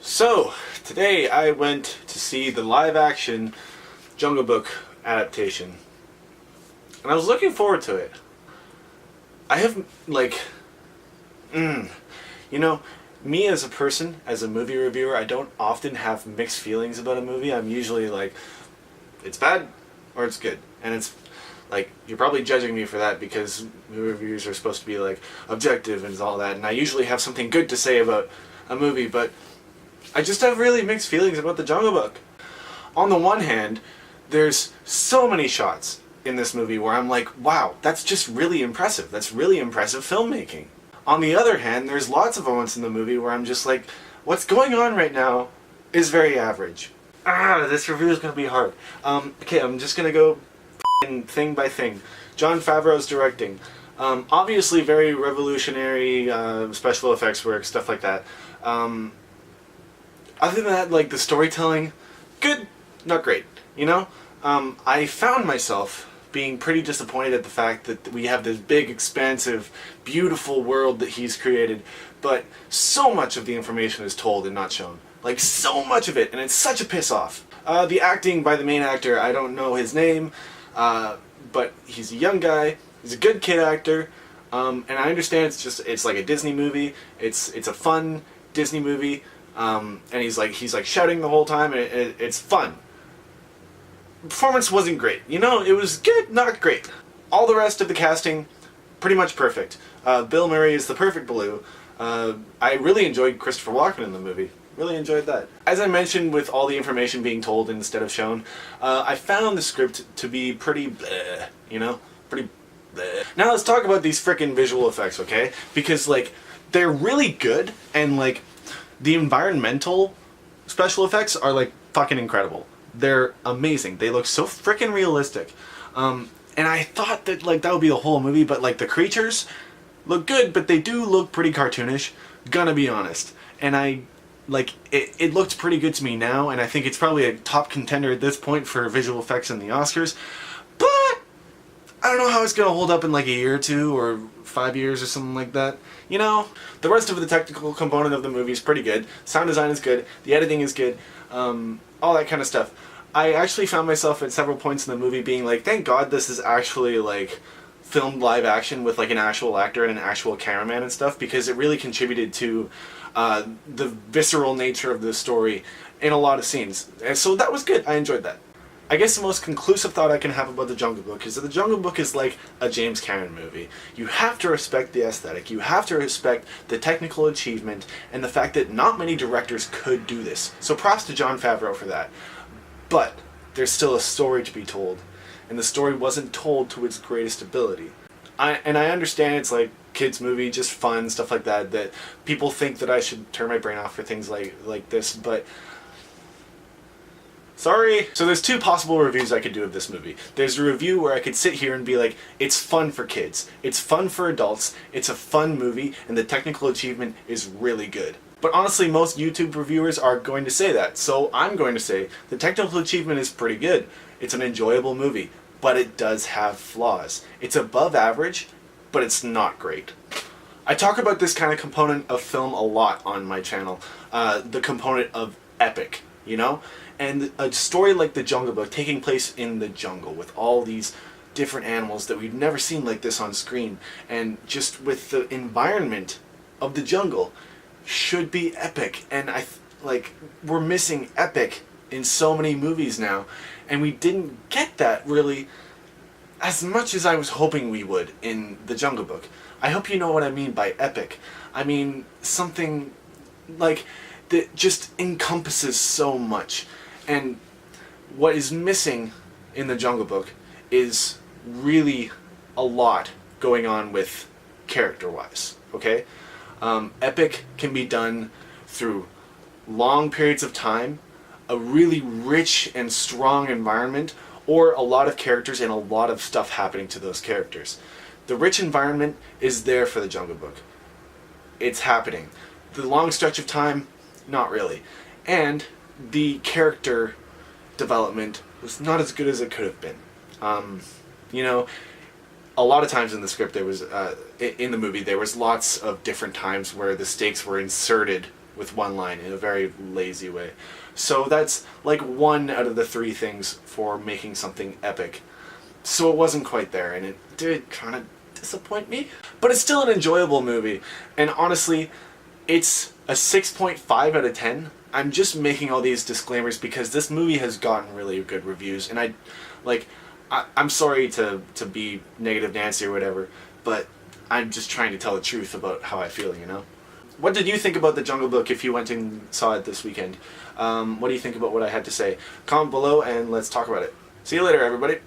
So, today I went to see the live-action Jungle Book adaptation. And I was looking forward to it. I have, you know, me as a person, as a movie reviewer, I don't often have mixed feelings about a movie. I'm usually like, it's bad or it's good. And it's, you're probably judging me for that because movie reviews are supposed to be, objective and all that. And I usually have something good to say about a movie, but I just have really mixed feelings about The Jungle Book. On the one hand, there's so many shots in this movie where I'm like, wow, that's just really impressive. That's really impressive filmmaking. On the other hand, there's lots of moments in the movie where I'm just like, what's going on right now is very average. This review is going to be hard. Okay, I'm just going to go thing by thing. Jon Favreau's directing. Obviously very revolutionary special effects work, stuff like that. Other than that, the storytelling, good, not great, you know? I found myself being pretty disappointed at the fact that we have this big, expansive, beautiful world that he's created, but so much of the information is told and not shown. So much of it, and it's such a piss off. The acting by the main actor, I don't know his name, but he's a young guy, he's a good kid actor, and I understand it's like a Disney movie, it's a fun Disney movie, and he's shouting the whole time, and it's fun. Performance wasn't great, you know, it was good, not great. All the rest of the casting, pretty much perfect. Bill Murray is the perfect Baloo. I really enjoyed Christopher Walken in the movie. Really enjoyed that. As I mentioned, with all the information being told instead of shown, I found the script to be pretty bleh, you know? Pretty bleh. Now let's talk about these frickin' visual effects, okay? Because, they're really good, and, the environmental special effects are, fucking incredible. They're amazing. They look so frickin' realistic. And I thought that, that would be the whole movie, but, the creatures look good, but they do look pretty cartoonish, gonna be honest. And it looked pretty good to me now, and I think it's probably a top contender at this point for visual effects in the Oscars. But I don't know how it's gonna hold up in a year or two or 5 years or something like that. You know, the rest of the technical component of the movie is pretty good. Sound design is good. The editing is good. All that kind of stuff. I actually found myself at several points in the movie being like, thank God this is actually filmed live action with an actual actor and an actual cameraman and stuff, because it really contributed to the visceral nature of the story in a lot of scenes. And so that was good. I enjoyed that. I guess the most conclusive thought I can have about The Jungle Book is that The Jungle Book is like a James Cameron movie. You have to respect the aesthetic, you have to respect the technical achievement, and the fact that not many directors could do this. So props to Jon Favreau for that. But there's still a story to be told, and the story wasn't told to its greatest ability. I understand it's kids movie, just fun, stuff like that, that people think that I should turn my brain off for things like this, but sorry. So there's two possible reviews I could do of this movie. There's a review where I could sit here and be like, it's fun for kids, it's fun for adults, it's a fun movie, and the technical achievement is really good. But honestly, most YouTube reviewers are going to say that, so I'm going to say the technical achievement is pretty good. It's an enjoyable movie, but it does have flaws. It's above average, but it's not great. I talk about this kind of component of film a lot on my channel, the component of epic, you know? And a story like The Jungle Book, taking place in the jungle with all these different animals that we've never seen like this on screen, and just with the environment of the jungle, should be epic. And we're missing epic in so many movies now, and we didn't get that really as much as I was hoping we would in The Jungle Book. I hope you know what I mean by epic. I mean something that just encompasses so much. And what is missing in The Jungle Book is really a lot going on with character-wise, okay? Epic can be done through long periods of time, a really rich and strong environment, or a lot of characters and a lot of stuff happening to those characters. The rich environment is there for The Jungle Book. It's happening. The long stretch of time, not really. And the character development was not as good as it could have been. You know, a lot of times in the script there was, in the movie, there was lots of different times where the stakes were inserted with one line in a very lazy way. So that's like one out of the three things for making something epic. So it wasn't quite there, and it did kind of disappoint me. But it's still an enjoyable movie, and honestly, it's a 6.5 out of 10. I'm just making all these disclaimers because this movie has gotten really good reviews, and I'm sorry to be negative Nancy or whatever, but I'm just trying to tell the truth about how I feel, you know? What did you think about The Jungle Book if you went and saw it this weekend? What do you think about what I had to say? Comment below and let's talk about it. See you later, everybody.